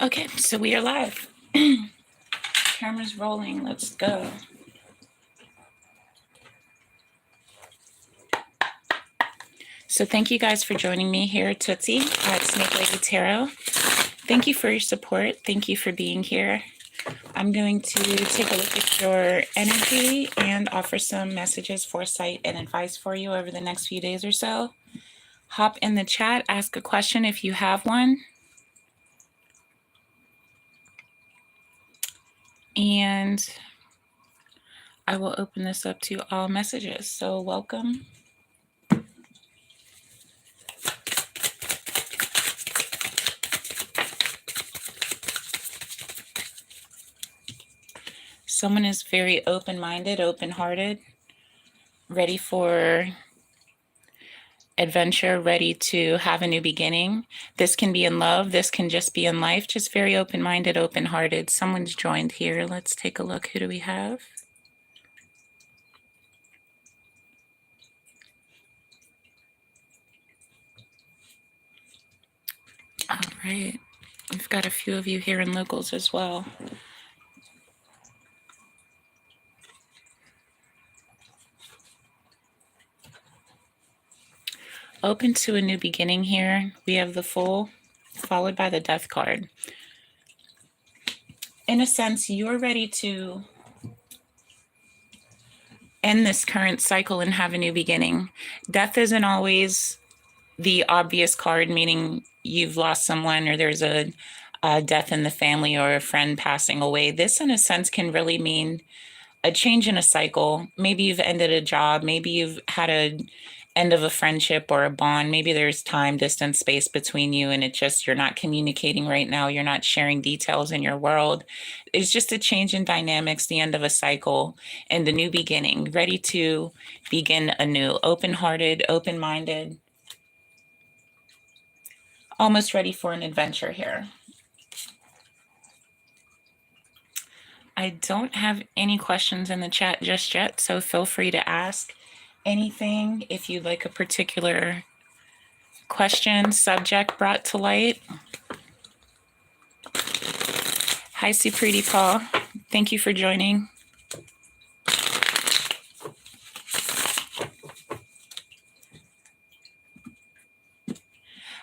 Okay, so we are live. Camera's rolling. Let's go. So thank you guys for joining me here at Tøøtsie at SnakeLadyTarot. Thank you for your support. Thank you for being here. I'm going to take a look at your energy and offer some messages, foresight, and advice for you over the next few days or so. Hop in the chat, ask a question if you have one. And I will open this up to all messages. So welcome. Someone is very open-minded, open-hearted, ready for adventure, ready to have a new beginning. This can be in love. This can just be in life. Just very open-minded, open-hearted. Someone's joined here. Let's take a look. Who do we have? All right. We've got a few of you here in locals as well. Open to a new beginning here. We have the Fool, followed by the Death card. In a sense, you're ready to end this current cycle and have a new beginning. Death isn't always the obvious card, meaning you've lost someone or there's a death in the family or a friend passing away. This, in a sense, can really mean a change in a cycle. Maybe you've ended a job. Maybe you've had an end of a friendship or a bond. Maybe there's time, distance, space between you, and it's just you're not communicating right now. You're not sharing details in your world. It's just a change in dynamics, the end of a cycle, and the new beginning, ready to begin anew, open-hearted, open-minded, almost ready for an adventure here. I don't have any questions in the chat just yet, so feel free to ask anything if you'd like a particular question, subject brought to light. Hi, Pretty Paul. Thank you for joining.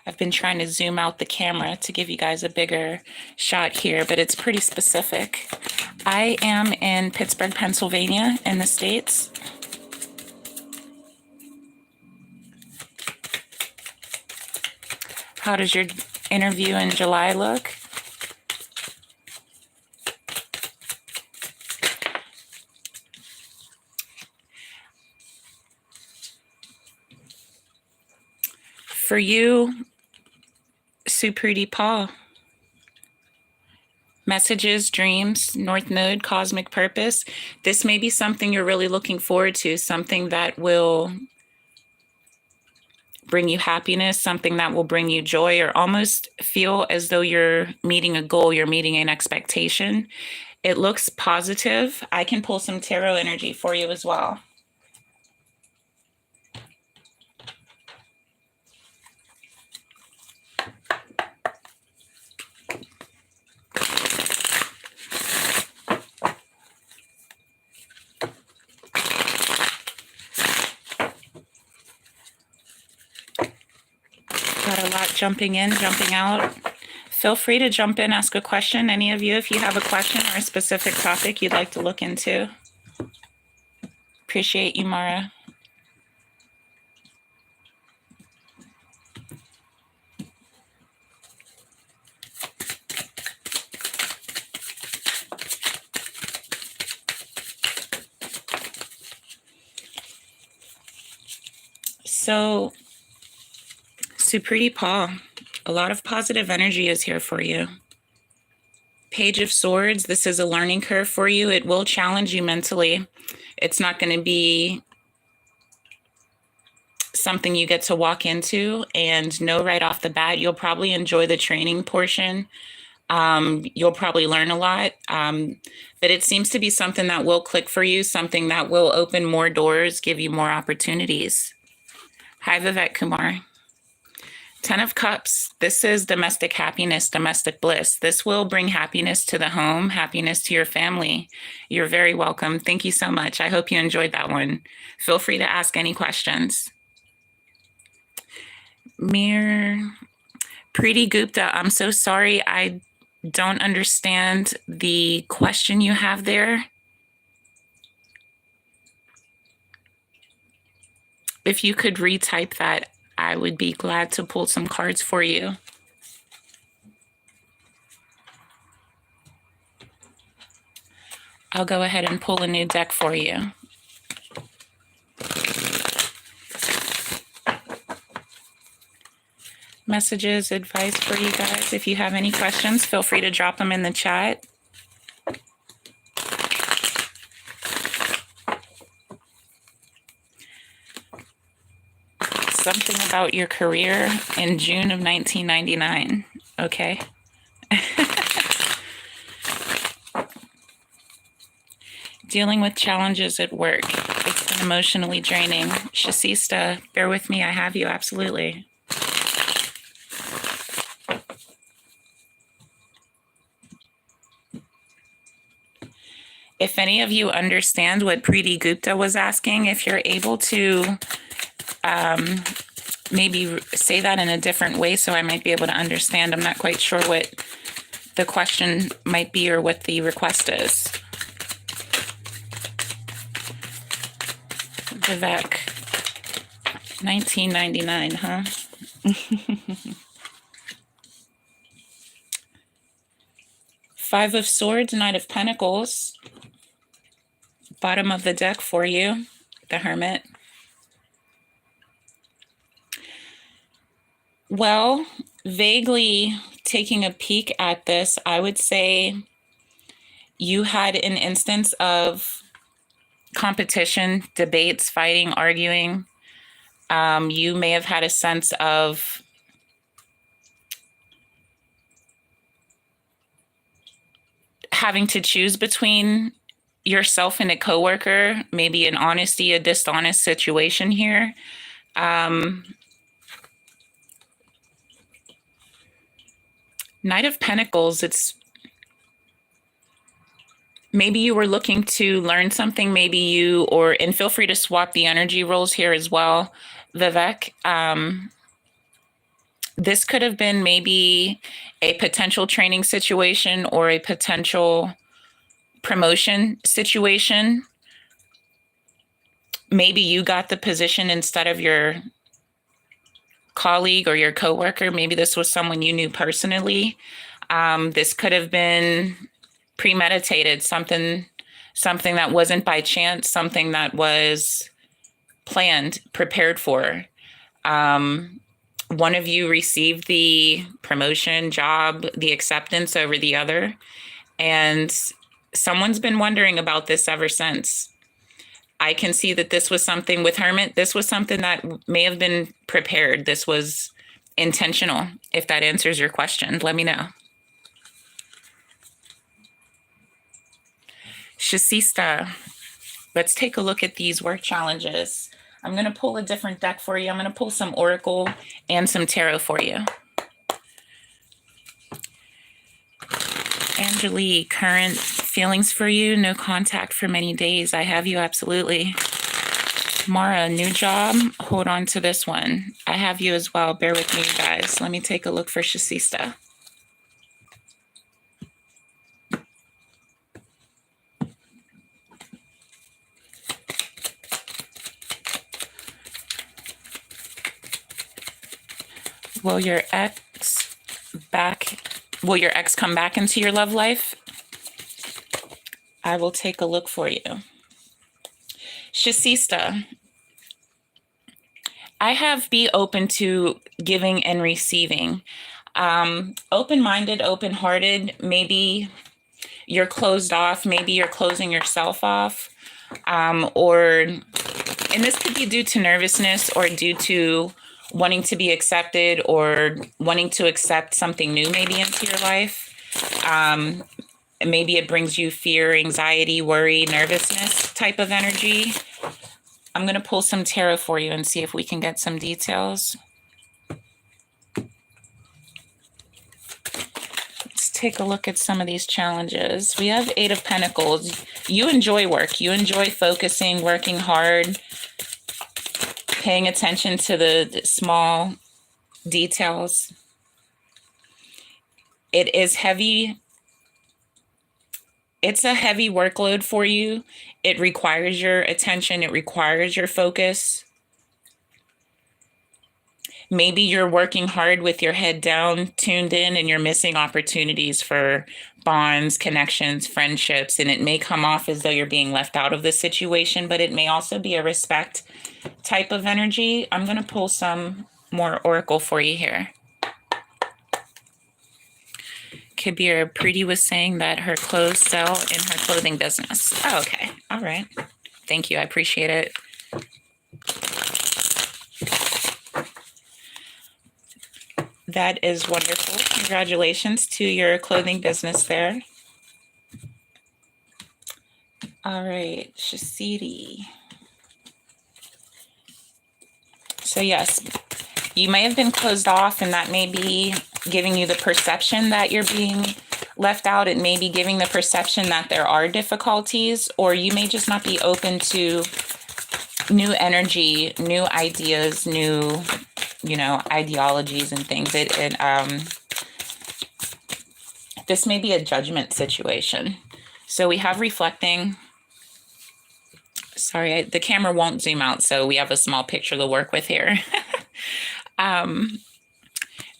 I've been trying to zoom out the camera to give you guys a bigger shot here, but it's pretty specific. I am in Pittsburgh, Pennsylvania, in the States. How does your interview in July look? For you, Pretty Paul, messages, dreams, North Node, cosmic purpose. This may be something you're really looking forward to, something that will bring you happiness, something that will bring you joy, or almost feel as though you're meeting a goal, you're meeting an expectation. It looks positive. I can pull some tarot energy for you as well. Got a lot jumping in, jumping out. Feel free to jump in, ask a question. Any of you, if you have a question or a specific topic you'd like to look into. Appreciate you, Mara. So, Pretty Paul, a lot of positive energy is here for you. Page of Swords, this is a learning curve for you. It will challenge you mentally. It's not going to be something you get to walk into and know right off the bat. You'll probably enjoy the training portion. You'll probably learn a lot, but it seems to be something that will click for you, something that will open more doors, give you more opportunities. Hi, Vivek Kumar. Ten of Cups. This is domestic happiness, domestic bliss. This will bring happiness to the home, happiness to your family. You're very welcome. Thank you so much. I hope you enjoyed that one. Feel free to ask any questions. Mir Preeti Gupta, I'm so sorry. I don't understand the question you have there. If you could retype that, I would be glad to pull some cards for you. I'll go ahead and pull a new deck for you. Messages, advice for you guys. If you have any questions, feel free to drop them in the chat. Something about your career in June of 1999. Okay. Dealing with challenges at work. It's been emotionally draining. Shasista, bear with me. I have you. Absolutely. If any of you understand what Preeti Gupta was asking, if you're able to maybe say that in a different way so I might be able to understand. I'm not quite sure what the question might be or what the request is. Vivek, 1999, huh? Five of Swords, Knight of Pentacles. Bottom of the deck for you, the Hermit. Well, vaguely taking a peek at this, I would say you had an instance of competition, debates, fighting, arguing. You may have had a sense of having to choose between yourself and a coworker, maybe an honesty, a dishonest situation here. Knight of Pentacles, it's maybe you were looking to learn something, maybe you, and feel free to swap the energy roles here as well, Vivek. This could have been maybe a potential training situation or a potential promotion situation. Maybe you got the position instead of your colleague or your coworker. Maybe this was someone you knew personally. This could have been premeditated, something that wasn't by chance, something that was planned, prepared for. One of you received the promotion, job, the acceptance over the other, and someone's been wondering about this ever since. I can see that this was something with Hermit. This was something that may have been prepared. This was intentional. If that answers your question, let me know. Shasista, let's take a look at these work challenges. I'm going to pull a different deck for you. I'm going to pull some Oracle and some Tarot for you. Angelique, current feelings for you, no contact for many days. I have you, absolutely. Mara, new job, hold on to this one. I have you as well. Bear with me, you guys. Let me take a look for Shasista. Will your ex come back into your love life? I will take a look for you. Shasista, I have be open to giving and receiving. Open-minded, open-hearted, maybe you're closed off, maybe you're closing yourself off, and this could be due to nervousness or due to wanting to be accepted or wanting to accept something new maybe into your life. Maybe it brings you fear, anxiety, worry, nervousness type of energy. I'm going to pull some tarot for you and see if we can get some details. take a look at some of these challenges. We have Eight of Pentacles. You enjoy work. You enjoy focusing, working hard, paying attention to the small details. It is heavy. It's a heavy workload for you. It requires your attention. It requires your focus. Maybe you're working hard with your head down, tuned in, and you're missing opportunities for bonds, connections, friendships, and it may come off as though you're being left out of the situation, but it may also be a respect type of energy. I'm going to pull some more oracle for you here. Kabir, Preeti was saying that her clothes sell in her clothing business. Oh, okay. All right. Thank you. I appreciate it. That is wonderful. Congratulations to your clothing business there. All right, Shasidi. So yes, you may have been closed off, and that may be giving you the perception that you're being left out. It may be giving the perception that there are difficulties, or you may just not be open to new energy, new ideas, new, ideologies and things. This may be a judgment situation. So we have reflecting. Sorry, the camera won't zoom out, so we have a small picture to work with here.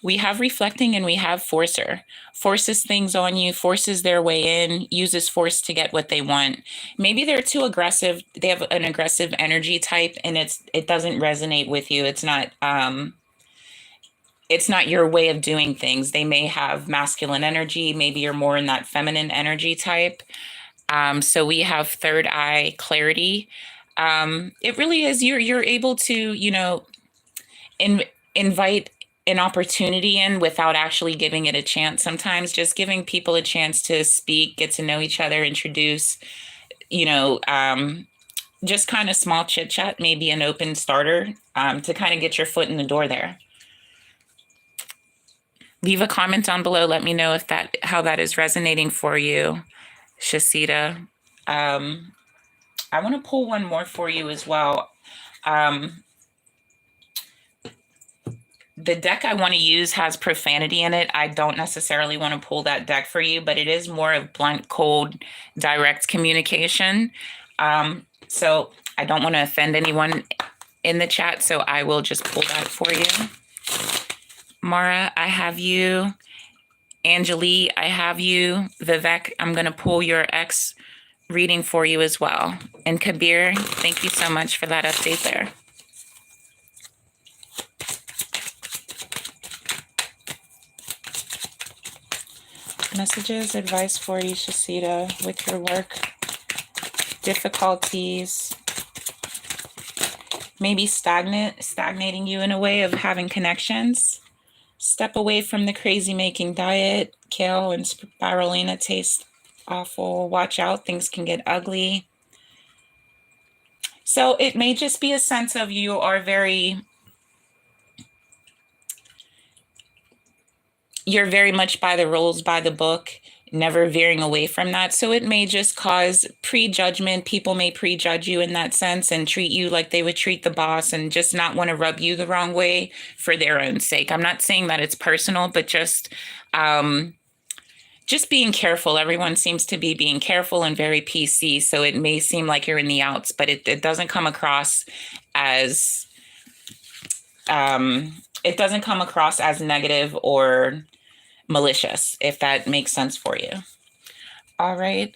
We have reflecting and we have forcer. Forces things on you, forces their way in, uses force to get what they want. Maybe they're too aggressive. They have an aggressive energy type, and it doesn't resonate with you. It's not your way of doing things. They may have masculine energy. Maybe you're more in that feminine energy type. So we have third eye clarity. It really is, you're able to, invite an opportunity in without actually giving it a chance. Sometimes just giving people a chance to speak, get to know each other, introduce, just kind of small chit chat, maybe an open starter, to kind of get your foot in the door there. Leave a comment down below. Let me know how that is resonating for you, Shasida. I want to pull one more for you as well. The deck I want to use has profanity in it. I don't necessarily want to pull that deck for you, but it is more of blunt, cold, direct communication. So I don't want to offend anyone in the chat, so I will just pull that for you. Mara, I have you. Anjali, I have you. Vivek, I'm going to pull your ex reading for you as well. And Kabir, thank you so much for that update there. Messages, advice for you, Shasida, with your work, difficulties, maybe stagnating you in a way of having connections. Step away from the crazy making diet. Kale and spirulina taste awful. Watch out, things can get ugly. So it may just be a sense of you're very much by the rules, by the book, never veering away from that. So it may just cause prejudgment. People may prejudge you in that sense and treat you like they would treat the boss and just not want to rub you the wrong way for their own sake. I'm not saying that it's personal, but just being careful. Everyone seems to be being careful and very PC. So it may seem like you're in the outs, but it doesn't come across as negative or malicious, if that makes sense for you. All right.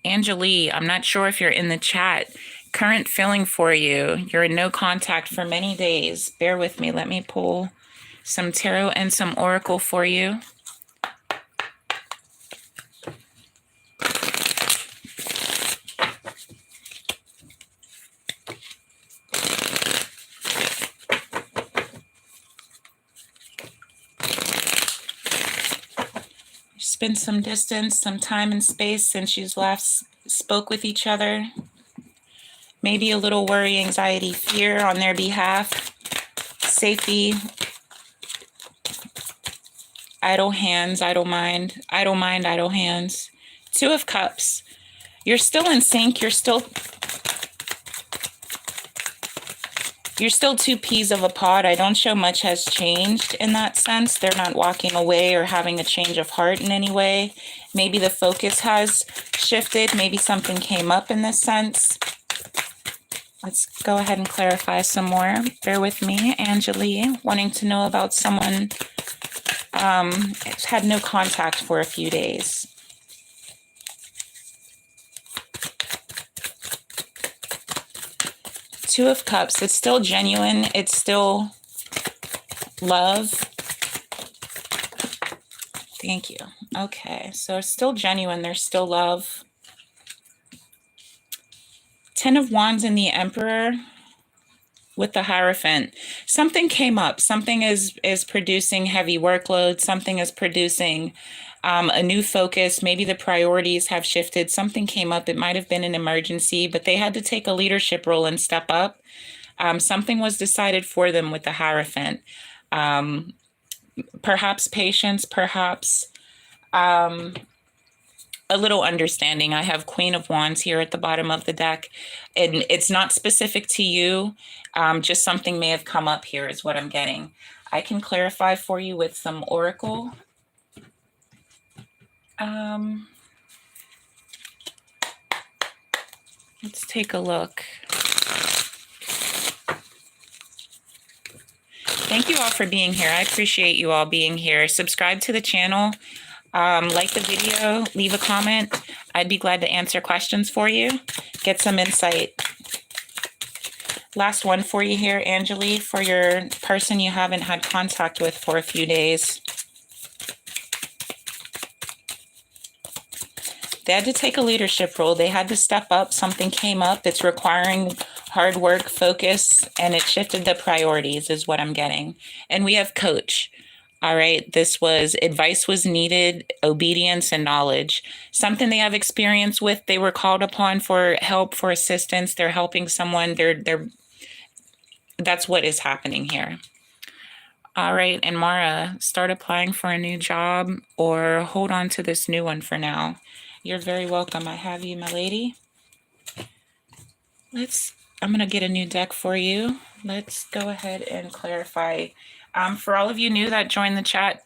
Anjali, I'm not sure if you're in the chat. Current feeling for you. You're in no contact for many days. Bear with me. Let me pull some tarot and some oracle for you. There's been some distance, some time and space since you last spoke with each other. Maybe a little worry, anxiety, fear on their behalf. Safety. Idle hands, idle mind, idle hands. Two of Cups. You're still in sync. You're still two peas of a pod. I don't show much has changed in that sense. They're not walking away or having a change of heart in any way. Maybe the focus has shifted. Maybe something came up in this sense. Let's go ahead and clarify some more. Bear with me. Angeli, wanting to know about someone had no contact for a few days. Two of Cups. It's still genuine. It's still love. Thank you. Okay, so it's still genuine. There's still love. Ten of Wands and the Emperor with the Hierophant. Something came up. Something is producing heavy workload. Something is producing a new focus. Maybe the priorities have shifted. Something came up. It might have been an emergency, but they had to take a leadership role and step up. Something was decided for them with the Hierophant. Perhaps patience, perhaps a little understanding. I have Queen of Wands here at the bottom of the deck, and it's not specific to you. Just something may have come up here is what I'm getting. I can clarify for you with some oracle. Let's take a look. Thank you all for being here. I appreciate you all being here. Subscribe to the channel. Like the video, leave a comment. I'd be glad to answer questions for you, get some insight. Last one for you here, Angeli, for your person you haven't had contact with for a few days. They had to take a leadership role. They had to step up. Something came up. It's requiring hard work, focus, and it shifted the priorities is what I'm getting. And we have Coach. All right, this was advice was needed, obedience and knowledge. Something they have experience with. They were called upon for help, for assistance. They're helping someone. That's what is happening here. All right, and Mara, start applying for a new job or hold on to this new one for now. You're very welcome. I have you, my lady. I'm going to get a new deck for you. Let's go ahead and clarify. For all of you new that joined the chat,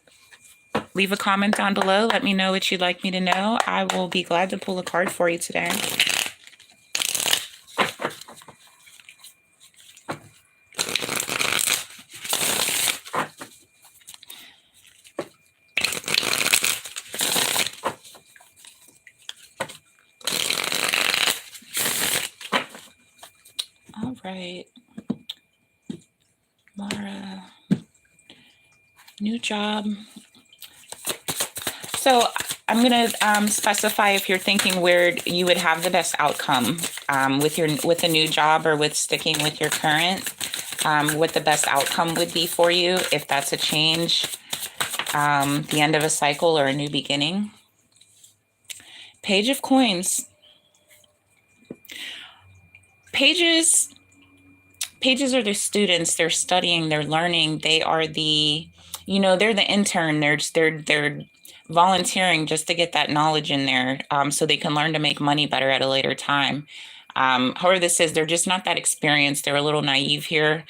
leave a comment down below. Let me know what you'd like me to know. I will be glad to pull a card for you today. All right. Mara. New job. So I'm going to specify if you're thinking where you would have the best outcome with a new job or with sticking with your current, what the best outcome would be for you if that's a change, the end of a cycle or a new beginning. Page of Coins. Pages are the students. They're studying, they're learning. They are they're the intern. They're volunteering just to get that knowledge in there so they can learn to make money better at a later time. However this is, they're just not that experienced. They're a little naive here.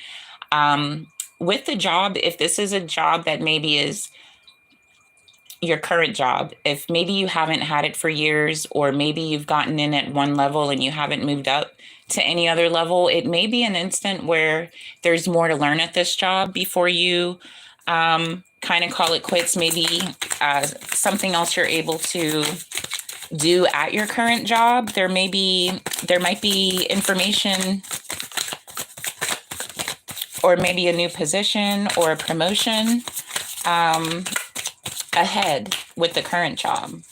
With the job, if this is a job that maybe is your current job, if maybe you haven't had it for years, or maybe you've gotten in at one level and you haven't moved up to any other level, it may be an instant where there's more to learn at this job before you kind of call it quits. Maybe something else you're able to do at your current job. There might be information or maybe a new position or a promotion ahead with the current job.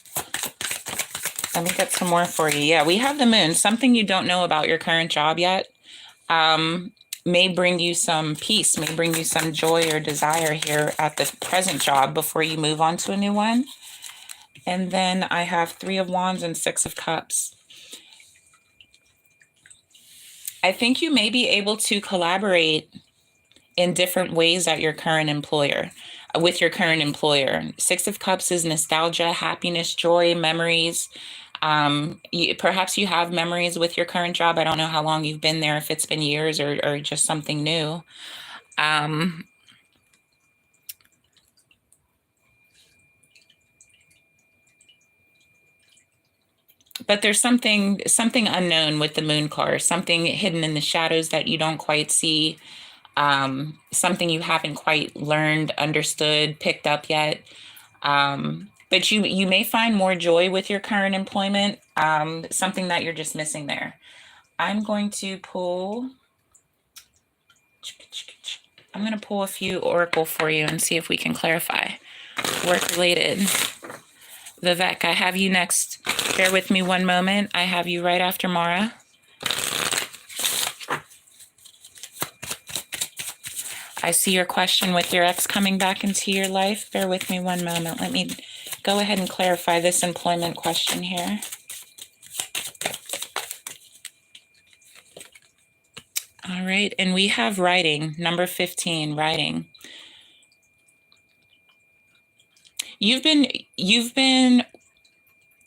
Let me get some more for you. Yeah, we have the Moon. Something you don't know about your current job yet may bring you some peace, may bring you some joy or desire here at the present job before you move on to a new one. And then I have Three of Wands and Six of Cups. I think you may be able to collaborate in different ways at your current employer, with your current employer. Six of Cups is nostalgia, happiness, joy, memories. Perhaps you have memories with your current job. I don't know how long you've been there, if it's been years or just something new. But there's something unknown with the Moon card, something hidden in the shadows that you don't quite see, something you haven't quite learned, understood, picked up yet. But you may find more joy with your current employment, something that you're just missing there. I'm going to pull a few oracle for you and see if we can clarify. Work related. Vivek, I have you next. Bear with me one moment. I have you right after Mara. I see your question with your ex coming back into your life. Bear with me one moment. Let me go ahead and clarify this employment question here. All right, and we have writing, number 15, writing. You've been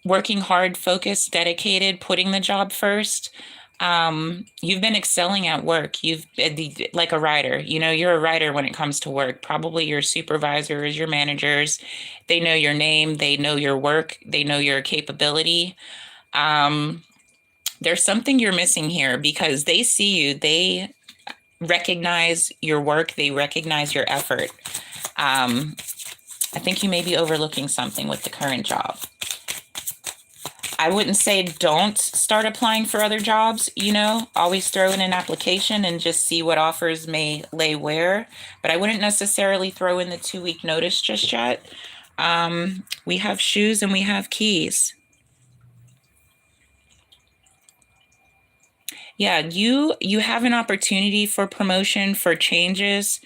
working hard, focused, dedicated, putting the job first. You've been excelling at work. You've like a writer, you're a writer when it comes to work. Probably your supervisors, your managers, they know your name, they know your work, they know your capability. There's something you're missing here because they see you, they recognize your work, they recognize your effort. I think you may be overlooking something with the current job. I wouldn't say don't start applying for other jobs, always throw in an application and just see what offers may lay where, but I wouldn't necessarily throw in the 2-week notice just yet. We have shoes and we have keys. Yeah, you have an opportunity for promotion, for changes,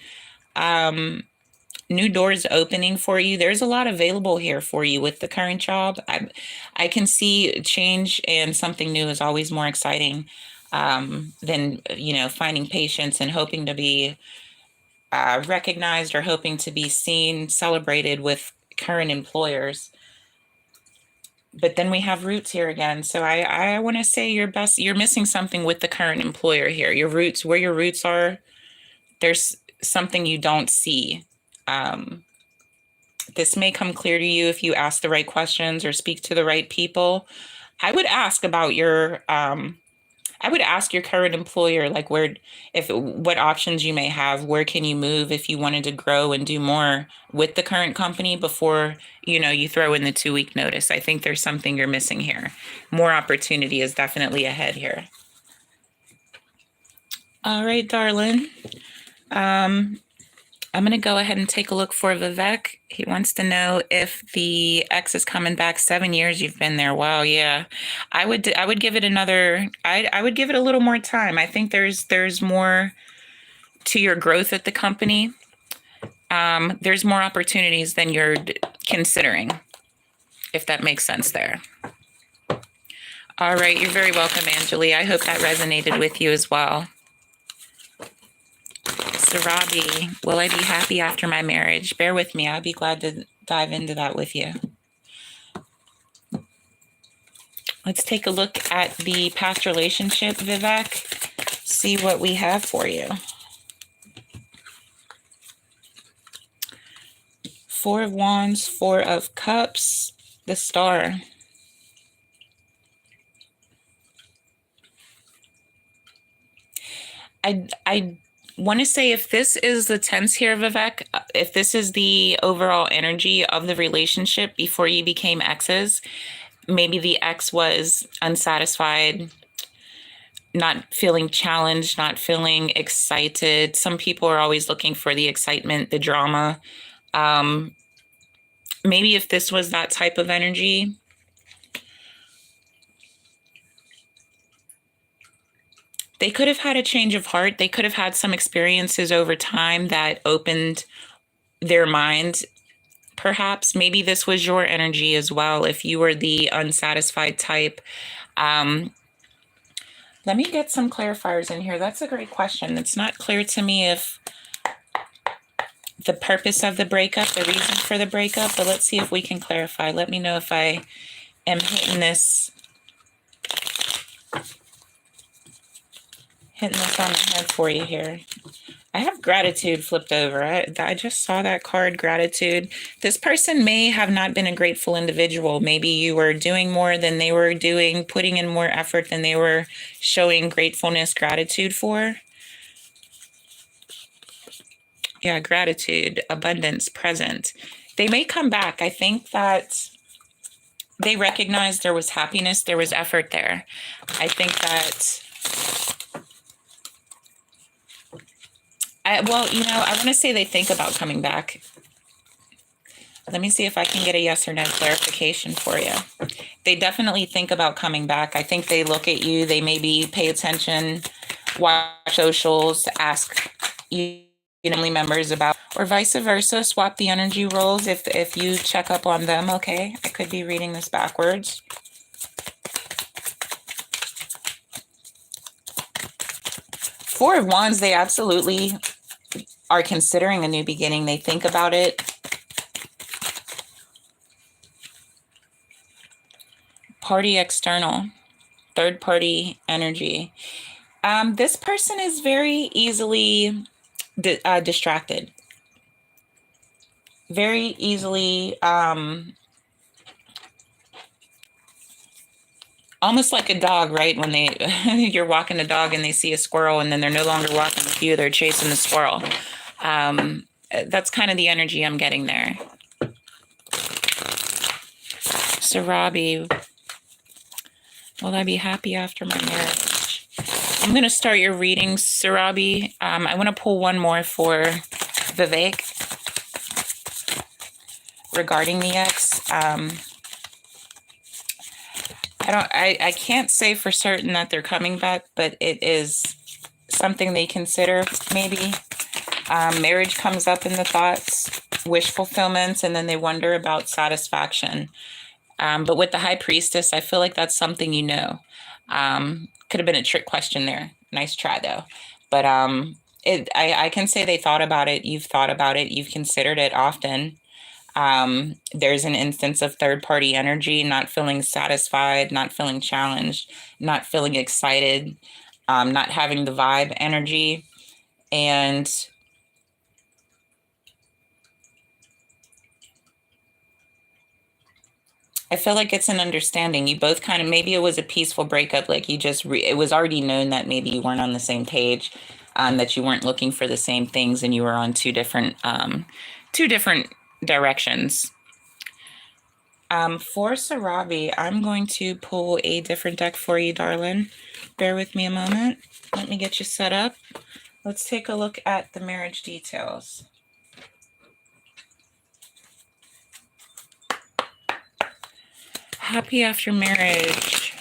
new doors opening for you. There's a lot available here for you with the current job. I can see change, and something new is always more exciting than, finding patients and hoping to be recognized or hoping to be seen, celebrated with current employers. But then we have roots here again. So I want to say you're missing something with the current employer here. Your roots, where your roots are, there's something you don't see. This may come clear to you if you ask the right questions or speak to the right people. I would ask about your current employer, like what options you may have, where can you move if you wanted to grow and do more with the current company before, you throw in the 2-week notice. I think there's something you're missing here. More opportunity is definitely ahead here. All right, darling. I'm going to go ahead and take a look for Vivek. He wants to know if the ex is coming back. 7 years you've been there. Wow, yeah. I would give it I would give it a little more time. I think there's more to your growth at the company. There's more opportunities than you're considering, if that makes sense there. All right, you're very welcome, Anjali. I hope that resonated with you as well. Sarabi, will I be happy after my marriage? Bear with me. I'll be glad to dive into that with you. Let's take a look at the past relationship, Vivek. See what we have for you. 4 of Wands, 4 of Cups, the Star. I want to say, if this is the tense here, Vivek, if this is the overall energy of the relationship before you became exes, maybe the ex was unsatisfied, not feeling challenged, not feeling excited. Some people are always looking for the excitement, the drama. Maybe if this was that type of energy, they could have had a change of heart. They could have had some experiences over time that opened their mind. Perhaps maybe this was your energy as well, if you were the unsatisfied type. Let me get some clarifiers in here. That's a great question. It's not clear to me if the purpose of the breakup, the reason for the breakup, but let's see if we can clarify. Let me know if I am hitting this on the head for you here. I have gratitude flipped over. I just saw that card, gratitude. This person may have not been a grateful individual. Maybe you were doing more than they were doing, putting in more effort than they were showing gratefulness, gratitude for. Yeah, gratitude, abundance, present. They may come back. I think that they recognize there was happiness, there was effort there. I think that, I want to say they think about coming back. Let me see if I can get a yes or no clarification for you. They definitely think about coming back. I think they look at you, they maybe pay attention, watch socials, ask you family members about, or vice versa, swap the energy roles if you check up on them. Okay, I could be reading this backwards. Four of Wands, they absolutely are considering a new beginning. They think about it. Party external, third party energy. This person is very easily distracted. Very easily, almost like a dog, right? When you're walking a dog and they see a squirrel and then they're no longer walking with you, they're chasing the squirrel. That's kind of the energy I'm getting there. Sarabi, will I be happy after my marriage? I'm going to start your reading, Sarabi. I want to pull one more for Vivek regarding the ex. I can't say for certain that they're coming back, but it is something they consider, maybe. Marriage comes up in the thoughts, wish fulfillments, and then they wonder about satisfaction. But with the High Priestess, I feel like that's something you know. Could have been a trick question there. Nice try, though. But I can say they thought about it. You've thought about it. You've considered it often. There's an instance of third-party energy, not feeling satisfied, not feeling challenged, not feeling excited, not having the vibe energy. And I feel like it's an understanding. You both kind of, maybe it was a peaceful breakup, like you just, it was already known that maybe you weren't on the same page, that you weren't looking for the same things, and you were on two different directions. For Sarabi, I'm going to pull a different deck for you, darling. Bear with me a moment. Let me get you set up. Let's take a look at the marriage details. Happy after marriage.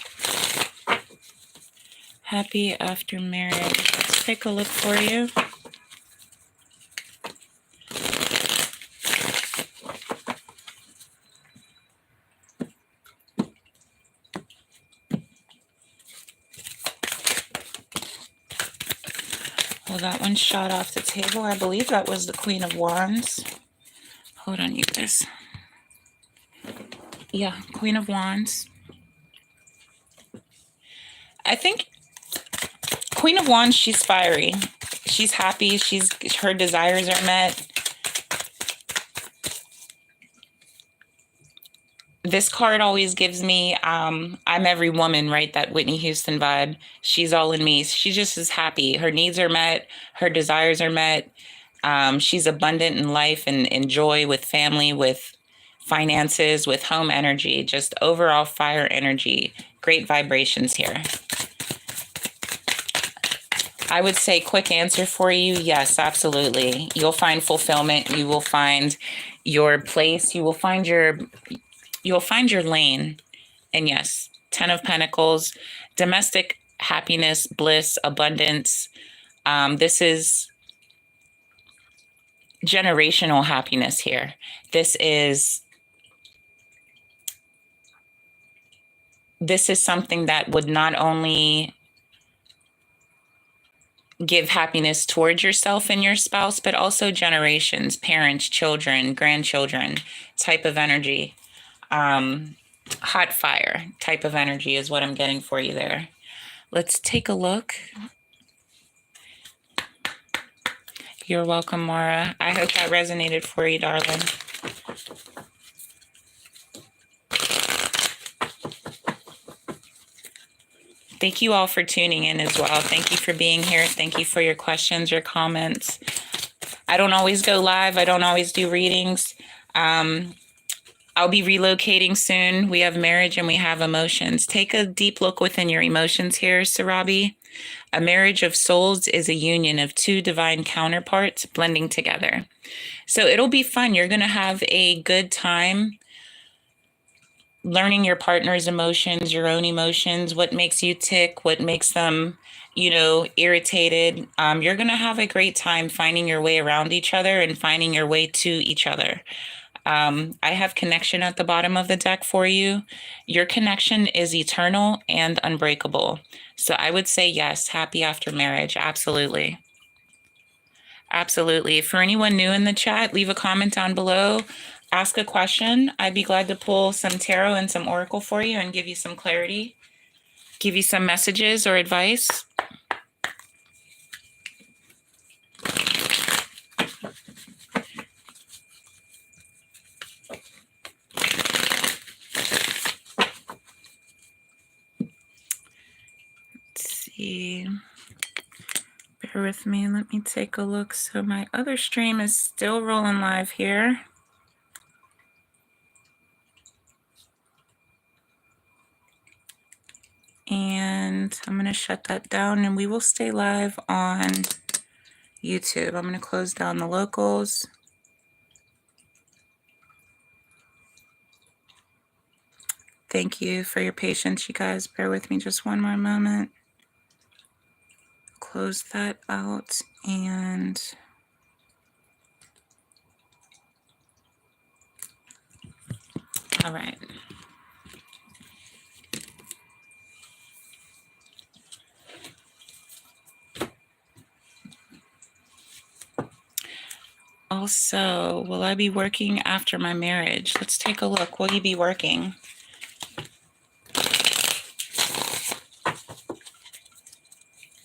Happy after marriage. Let's take a look for you. Well, that one shot off the table. I believe that was the Queen of Wands. Hold on, you guys. Yeah, Queen of Wands. I think Queen of Wands, she's fiery. She's happy. Her desires are met. This card always gives me, I'm every woman, right? That Whitney Houston vibe. She's all in me. She just is happy. Her needs are met. Her desires are met. She's abundant in life and in joy, with family, with finances, with home energy, just overall fire energy. Great vibrations here. I would say quick answer for you. Yes, absolutely. You'll find fulfillment. You will find your place. You will find your lane. And yes, 10 of Pentacles, domestic happiness, bliss, abundance. This is generational happiness here. This is something that would not only give happiness towards yourself and your spouse, but also generations, parents, children, grandchildren type of energy. Hot fire type of energy is what I'm getting for you there. Let's take a look. You're welcome, Maura. I hope that resonated for you, darling. Thank you all for tuning in as well. Thank you for being here. Thank you for your questions, your comments. I don't always go live. I don't always do readings. I'll be relocating soon. We have marriage and we have emotions. Take a deep look within your emotions here, Sarabi. A marriage of souls is a union of two divine counterparts blending together. So it'll be fun. You're going to have a good time learning your partner's emotions, your own emotions, what makes you tick, what makes them, irritated. You're going to have a great time finding your way around each other and finding your way to each other. I have connection at the bottom of the deck for you. Your connection is eternal and unbreakable. So I would say yes, happy after marriage. Absolutely. Absolutely. For anyone new in the chat, leave a comment down below. Ask a question. I'd be glad to pull some tarot and some oracle for you and give you some clarity, give you some messages or advice. Bear with me. Let me take a look. So my other stream is still rolling live here. And I'm going to shut that down and we will stay live on YouTube. I'm going to close down the locals. Thank you for your patience, you guys. Bear with me just one more moment. Close that out and all right. Also, will I be working after my marriage? Let's take a look. Will you be working?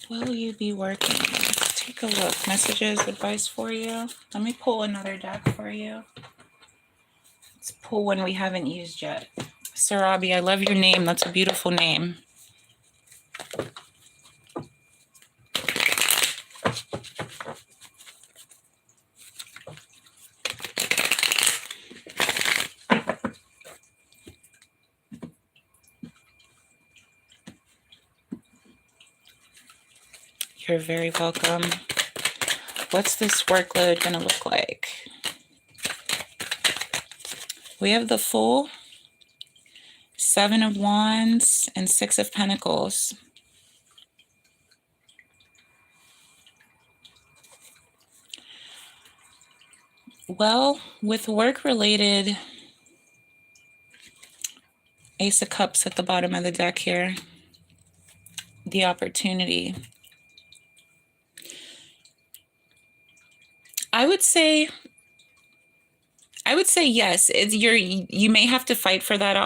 Will you be working? Let's take a look. Messages, advice for you. Let me pull another deck for you. Let's pull one we haven't used yet. Sarabi, I love your name. That's a beautiful name. You're very welcome. What's this workload going to look like? We have the Fool, Seven of Wands, and Six of Pentacles. Well, with work-related, Ace of Cups at the bottom of the deck here, the opportunity. I would say yes. You may have to fight for that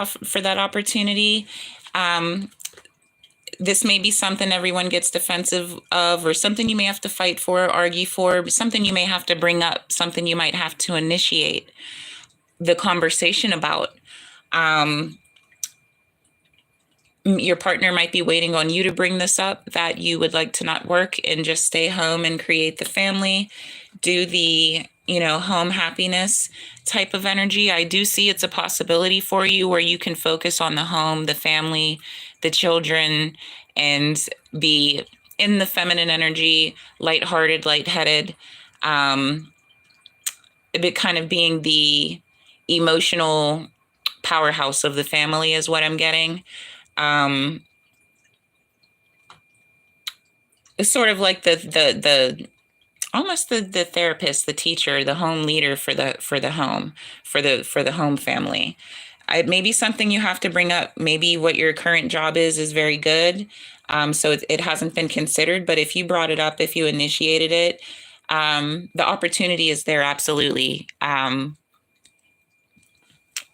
opportunity. This may be something everyone gets defensive of, or something you may have to fight for, argue for, something you may have to bring up, something you might have to initiate the conversation about. Your partner might be waiting on you to bring this up, that you would like to not work and just stay home and create the family, do the, home happiness type of energy. I do see it's a possibility for you where you can focus on the home, the family, the children, and be in the feminine energy, lighthearted, lightheaded, a bit kind of being the emotional powerhouse of the family is what I'm getting. It's sort of like the almost the therapist, the teacher, the home leader for the home, for the home family. It may be something you have to bring up. Maybe what your current job is very good. So it hasn't been considered, but if you brought it up, if you initiated it, the opportunity is there. Absolutely.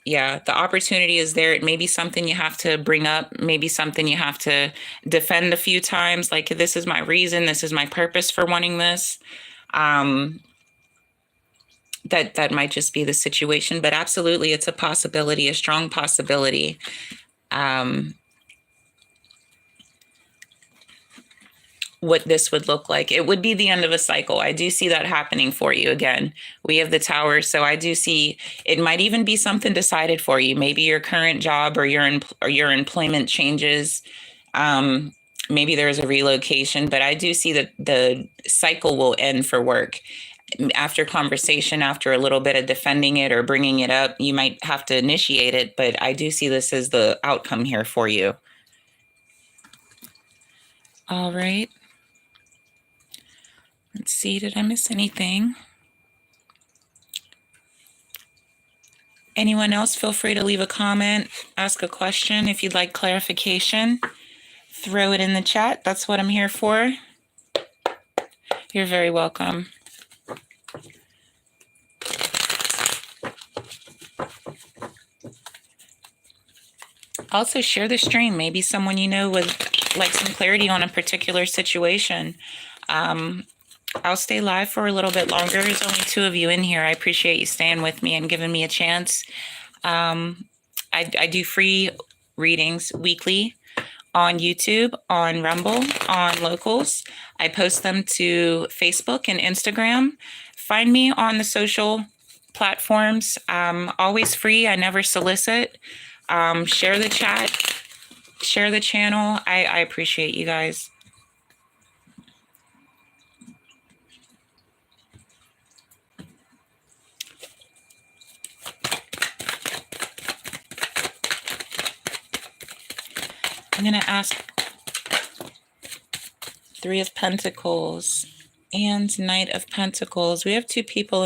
Yeah, the opportunity is there. It may be something you have to bring up, maybe something you have to defend a few times. Like, this is my reason, this is my purpose for wanting this. That might just be the situation, but absolutely, it's a possibility, a strong possibility. What this would look like. It would be the end of a cycle. I do see that happening for you. Again, we have the Tower, so I do see it might even be something decided for you. Maybe your current job or your employment changes. Maybe there's a relocation, but I do see that the cycle will end for work. After conversation, after a little bit of defending it or bringing it up, you might have to initiate it, but I do see this as the outcome here for you. All right. Let's see, did I miss anything? Anyone else, feel free to leave a comment, ask a question. If you'd like clarification, throw it in the chat. That's what I'm here for. You're very welcome. Also, share the stream. Maybe someone you know would like some clarity on a particular situation. I'll stay live for a little bit longer. There's only 2 of you in here. I appreciate you staying with me and giving me a chance. I do free readings weekly on YouTube, on Rumble, on Locals. I post them to Facebook and Instagram. Find me on the social platforms. Always free. I never solicit. Share the chat. Share the channel. I appreciate you guys. I'm going to ask 3 of Pentacles and Knight of Pentacles. We have 2 people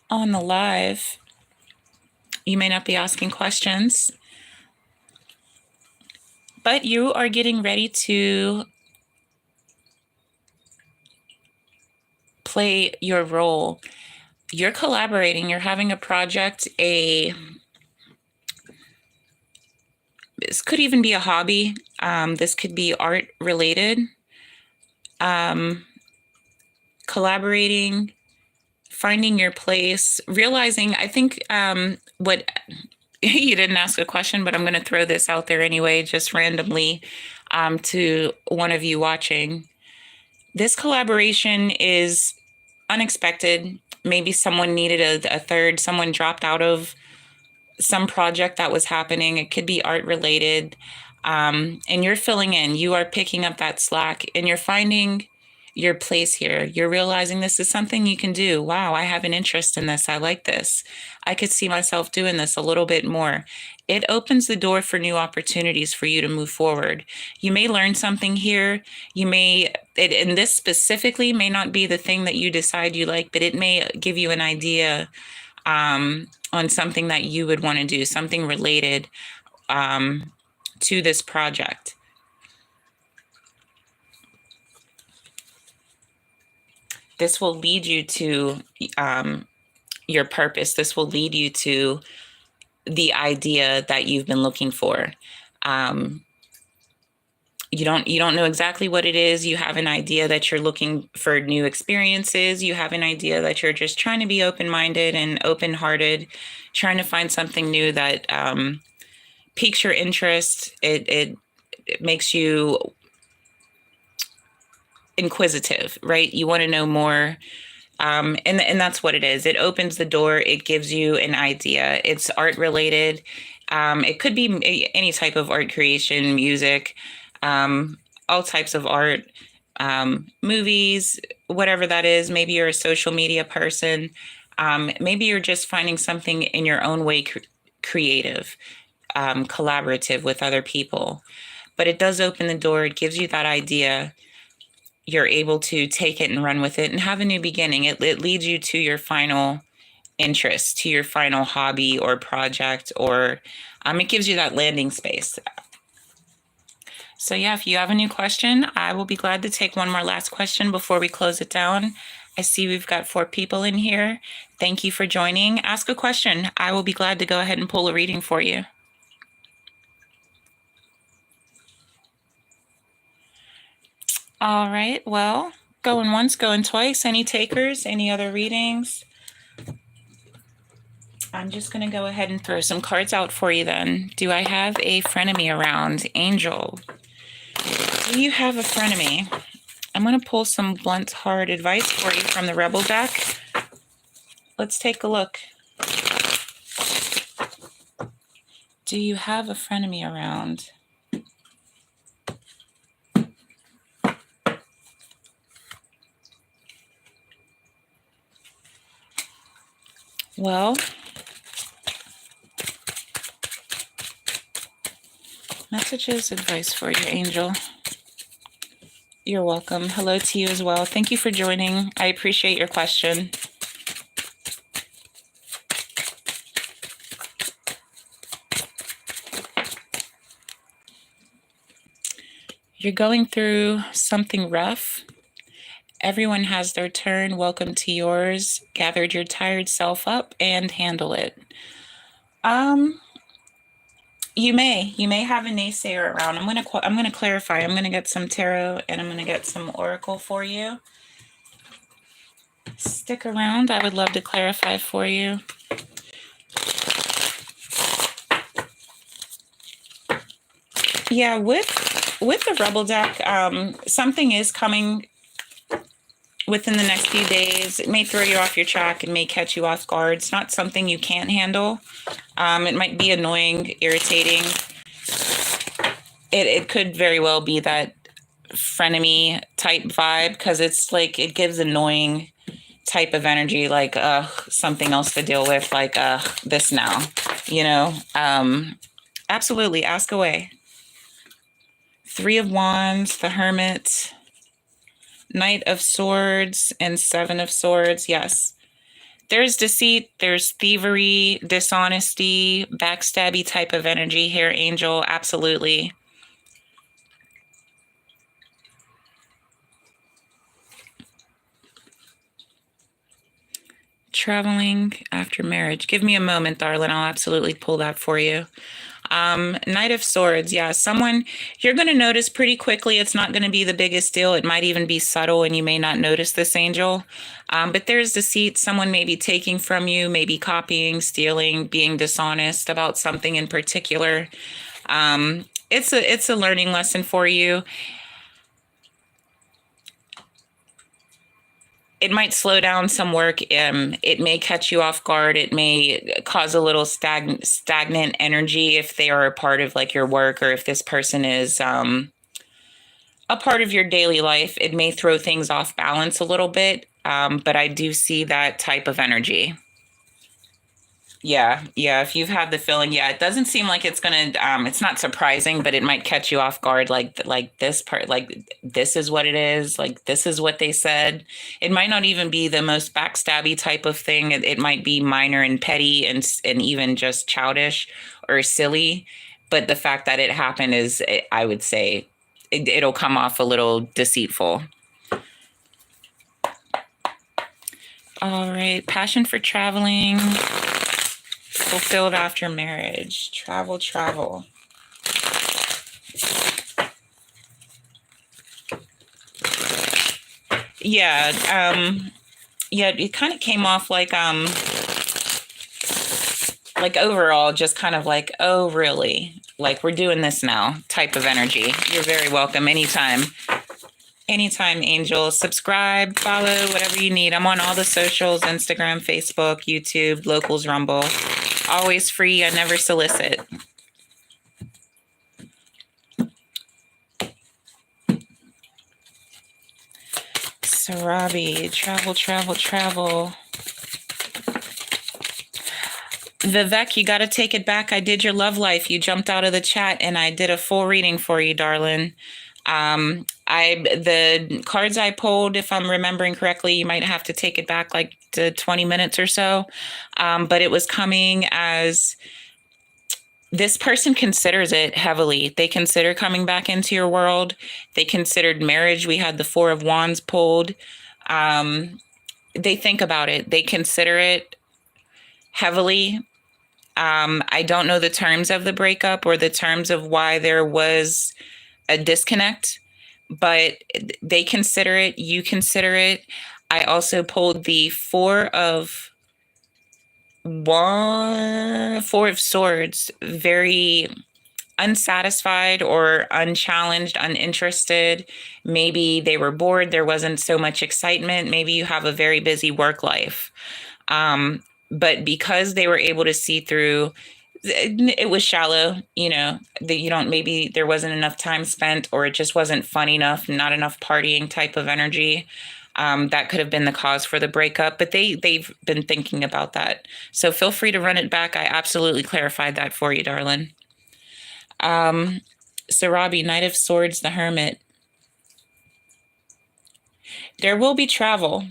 on the live. You may not be asking questions, but you are getting ready to play your role. You're collaborating. You're having a project, this could even be a hobby. This could be art related. Collaborating, finding your place, realizing, I think what you didn't ask a question, but I'm going to throw this out there anyway, just randomly to one of you watching. This collaboration is unexpected. Maybe someone needed a third, someone dropped out of some project that was happening. It could be art related. And you're filling in, you are picking up that slack and you're finding your place here. You're realizing this is something you can do. Wow, I have an interest in this. I like this. I could see myself doing this a little bit more. It opens the door for new opportunities for you to move forward. You may learn something here. And this specifically may not be the thing that you decide you like, but it may give you an idea on something that you would want to do, something related to this project. This will lead you to your purpose. This will lead you to the idea that you've been looking for. You don't know exactly what it is. You have an idea that you're looking for new experiences. You have an idea that you're just trying to be open-minded and open-hearted, trying to find something new that piques your interest. It makes you inquisitive, right? You want to know more. And that's what it is. It opens the door. It gives you an idea. It's art related. It could be any type of art creation, music, all types of art, movies, whatever that is. Maybe you're a social media person. Maybe you're just finding something in your own way creative, collaborative with other people. But it does open the door. It gives you that idea. You're able to take it and run with it and have a new beginning. It leads you to your final interest, to your final hobby or project, or it gives you that landing space. So yeah, if you have a new question, I will be glad to take one more last question before we close it down. I see we've got 4 people in here. Thank you for joining. Ask a question. I will be glad to go ahead and pull a reading for you. All right, well, going once, going twice. Any takers? Any other readings? I'm just going to go ahead and throw some cards out for you then. Do I have a frenemy around? Angel, do you have a frenemy? I'm going to pull some blunt, hard advice for you from the Rebel deck. Let's take a look. Do you have a frenemy around? Well, messages, advice for you, Angel. You're welcome. Hello to you as well. Thank you for joining. I appreciate your question. You're going through something rough. Everyone has their turn. Welcome to yours. Gathered your tired self up and handle it. You may have a naysayer around. I'm going to clarify. I'm going to get some tarot and I'm going to get some oracle for you. Stick around. I would love to clarify for you. Yeah, with the Rebel deck, something is coming within the next few days. It may throw you off your track and may catch you off guard. It's not something you can't handle. It might be annoying, irritating. It could very well be that frenemy type vibe, because it's like it gives annoying type of energy, like something else to deal with, like this now, you know. Absolutely, ask away. 3 of Wands, the Hermit, Knight of Swords, and 7 of Swords. Yes. There's deceit, there's thievery, dishonesty, backstabby type of energy here, Angel. Absolutely. Traveling after marriage. Give me a moment, darling. I'll absolutely pull that for you. Knight of Swords. Yeah, someone you're going to notice pretty quickly. It's not going to be the biggest deal. It might even be subtle and you may not notice this, Angel. But there's deceit. Someone may be taking from you, maybe copying, stealing, being dishonest about something in particular. It's a learning lesson for you. It might slow down some work. It may catch you off guard. It may cause a little stagnant energy if they are a part of like your work, or if this person is a part of your daily life. It may throw things off balance a little bit, but I do see that type of energy. Yeah, if you've had the feeling, it doesn't seem like it's gonna, it's not surprising, but it might catch you off guard, like this part, like this is what it is, like this is what they said. It might not even be the most backstabby type of thing. It might be minor and petty and even just childish or silly, but the fact that it happened is, I would say, it'll come off a little deceitful. All right, passion for traveling. Fulfilled after marriage. Travel. Yeah, it kind of came off like overall just kind of like, oh really? Like we're doing this now type of energy. You're very welcome anytime. Anytime, Angel. Subscribe, follow, whatever you need. I'm on all the socials, Instagram, Facebook, YouTube, Locals, Rumble. Always free. I never solicit. Sarabi, travel. Vivek, you got to take it back. I did your love life. You jumped out of the chat and I did a full reading for you, darling. The cards I pulled, if I'm remembering correctly, you might have to take it back like to 20 minutes or so. But it was coming as this person considers it heavily. They consider coming back into your world. They considered marriage. We had the Four of Wands pulled. They think about it. They consider it heavily. I don't know the terms of the breakup or the terms of why there was a disconnect, but they consider it. You consider it. I also pulled the Four of Swords, very unsatisfied or unchallenged, uninterested. Maybe they were bored. There wasn't so much excitement. Maybe you have a very busy work life. But because they were able to see through, it was shallow, maybe there wasn't enough time spent, or it just wasn't fun enough, not enough partying type of energy. That could have been the cause for the breakup, but they've been thinking about that. So feel free to run it back. I absolutely clarified that for you, darling. Sarabi, Knight of Swords, the Hermit. There will be travel.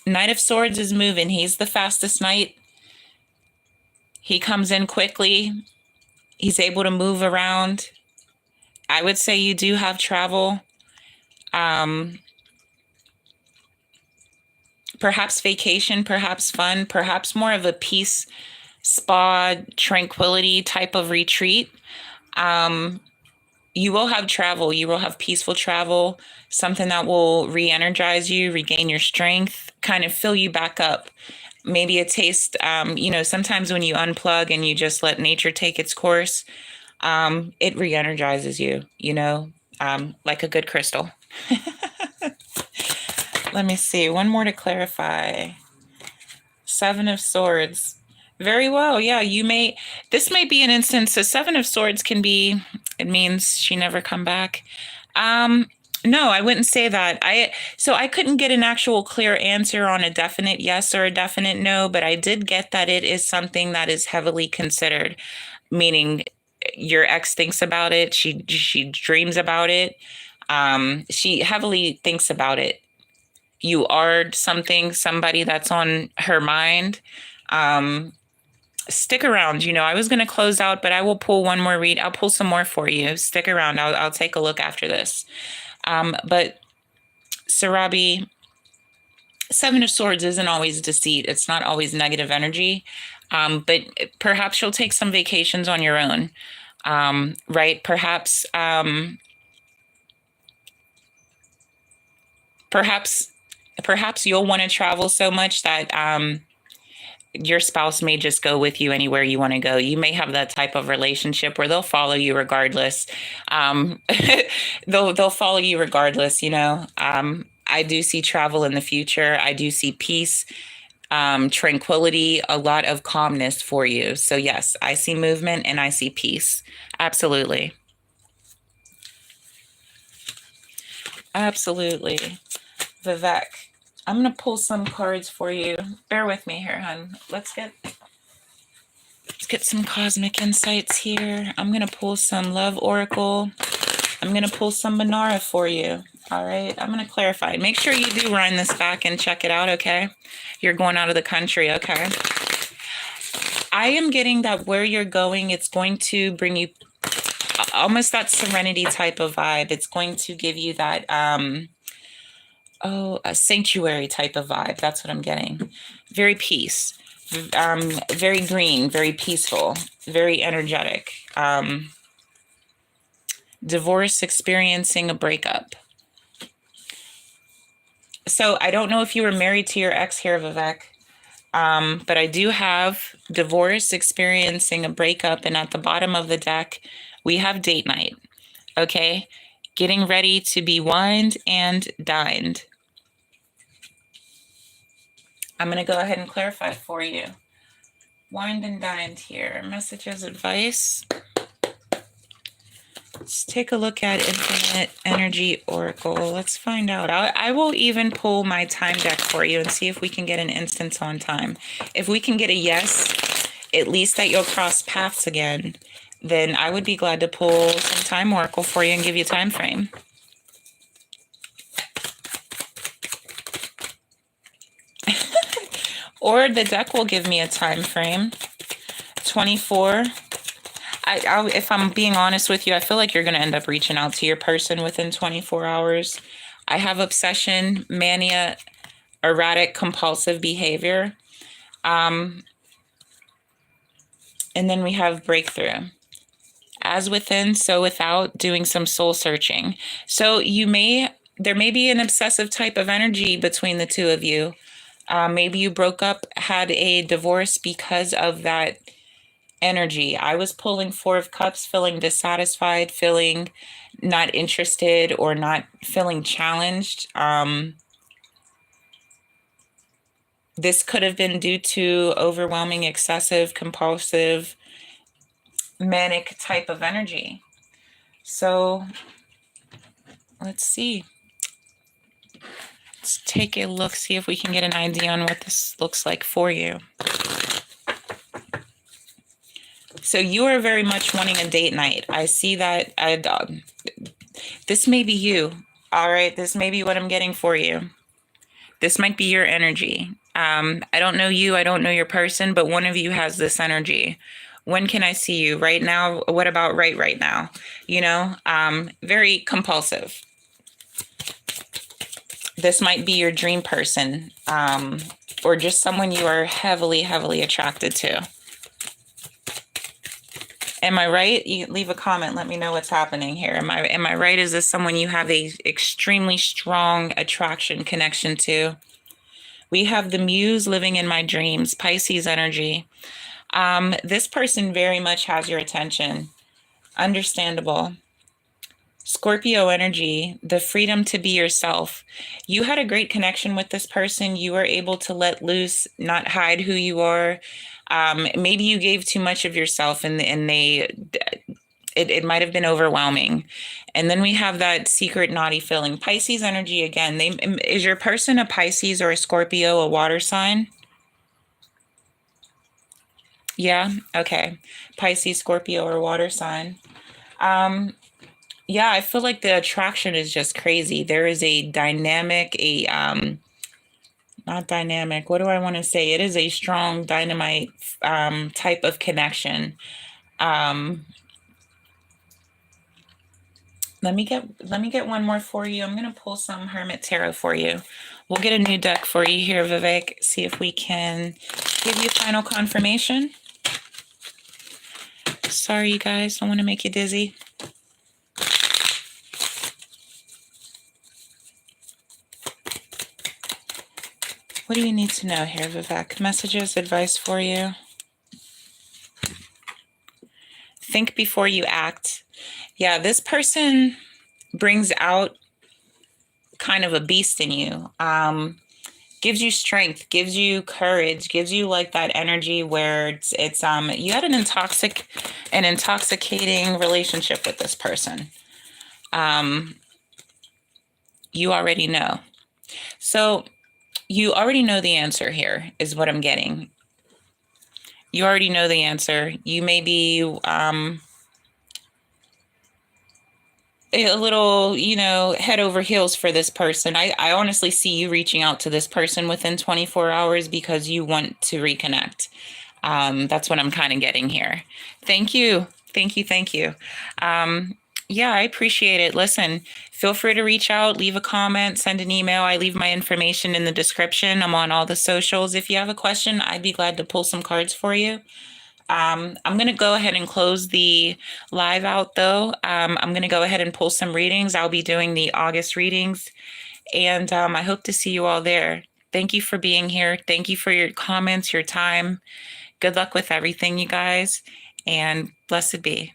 Knight of Swords is moving. He's the fastest knight. He comes in quickly. He's able to move around. I would say you do have travel. Perhaps vacation, perhaps fun, perhaps more of a peace, spa, tranquility type of retreat. You will have travel. You will have peaceful travel, something that will re-energize you, regain your strength, kind of fill you back up. Maybe a taste, sometimes when you unplug and you just let nature take its course, it re-energizes you, like a good crystal. Let me see. One more to clarify. Seven of Swords. Very well. Yeah, this may be an instance. The Seven of Swords it means she never come back. No, I wouldn't say that. I couldn't get an actual clear answer on a definite yes or a definite no, but I did get that it is something that is heavily considered, meaning your ex thinks about it. She dreams about it. She heavily thinks about it. You are somebody that's on her mind. Stick around. I was going to close out, but I will pull one more read. I'll pull some more for you. Stick around. I'll take a look after this. But Sarabi, Seven of Swords isn't always deceit. It's not always negative energy. But perhaps you'll take some vacations on your own. Right? Perhaps you'll want to travel so much that your spouse may just go with you anywhere you want to go. You may have that type of relationship where they'll follow you regardless. They'll follow you regardless. I do see travel in the future. I do see peace, tranquility, a lot of calmness for you. So yes, I see movement and I see peace. Absolutely. Absolutely. Vivek, I'm going to pull some cards for you. Bear with me here, hon. Let's get some cosmic insights here. I'm going to pull some Love Oracle. I'm going to pull some Manara for you. All right. I'm going to clarify. Make sure you do run this back and check it out, okay? You're going out of the country, okay? I am getting that where you're going, it's going to bring you almost that serenity type of vibe. It's going to give you that... a sanctuary type of vibe. That's what I'm getting. Very peace. Very green, very peaceful, very energetic. Divorce, experiencing a breakup. So I don't know if you were married to your ex here, Vivek, but I do have divorce, experiencing a breakup, and at the bottom of the deck, we have date night. Okay? Getting ready to be wined and dined. I'm going to go ahead and clarify for you. Wined and dined here. Messages, advice. Let's take a look at Infinite Energy Oracle. Let's find out. I will even pull my time deck for you and see if we can get an instance on time. If we can get a yes, at least that you'll cross paths again. then I would be glad to pull some time oracle for you and give you a time frame. Or the deck will give me a time frame. 24. If I'm being honest with you, I feel like you're going to end up reaching out to your person within 24 hours. I have obsession, mania, erratic, compulsive behavior. And then we have breakthrough. As within, so without, doing some soul searching. So there may be an obsessive type of energy between the two of you. Maybe you broke up, had a divorce because of that energy. I was pulling Four of Cups, feeling dissatisfied, feeling not interested, or not feeling challenged. This could have been due to overwhelming, excessive, compulsive, manic type of energy. So let's see. Let's take a look, see if we can get an idea on what this looks like for you. So you are very much wanting a date night. I see that. This may be you. All right. This may be what I'm getting for you. This might be your energy. I don't know you. I don't know your person, but one of you has this energy. When can I see you? Right now? What about right now? You know, very compulsive. This might be your dream person, or just someone you are heavily, heavily attracted to. Am I right? You leave a comment. Let me know what's happening here. Am I right? Is this someone you have a extremely strong attraction connection to? We have the muse living in my dreams, Pisces energy. This person very much has your attention. Understandable. Scorpio energy, the freedom to be yourself. You had a great connection with this person. You were able to let loose, not hide who you are. Maybe you gave too much of yourself and it might have been overwhelming. And then we have that secret naughty feeling. Pisces energy again. Is your person a Pisces or a Scorpio, a water sign? Yeah, okay. Pisces, Scorpio, or water sign. Yeah, I feel like the attraction is just crazy. There is a dynamic, not dynamic, what do I want to say? It is a strong dynamite type of connection. Let me get one more for you. I'm going to pull some Hermit Tarot for you. We'll get a new deck for you here, Vivek. See if we can give you final confirmation. Sorry, you guys. I want to make you dizzy. What do you need to know here, Vivek? Messages, advice for you. Think before you act. Yeah, this person brings out kind of a beast in you. Gives you strength, gives you courage, gives you like that energy where it's you had an intoxicating relationship with this person. You already know. So you already know the answer here is what I'm getting. You already know the answer. You may be a little, head over heels for this person. I honestly see you reaching out to this person within 24 hours because you want to reconnect. That's what I'm kind of getting here. Thank you. Thank you. Thank you. Yeah, I appreciate it. Listen, feel free to reach out, leave a comment, send an email. I leave my information in the description. I'm on all the socials. If you have a question, I'd be glad to pull some cards for you. I'm going to go ahead and close the live out, though. I'm going to go ahead and pull some readings. I'll be doing the August readings, and I hope to see you all there. Thank you for being here. Thank you for your comments, your time. Good luck with everything, you guys, and blessed be.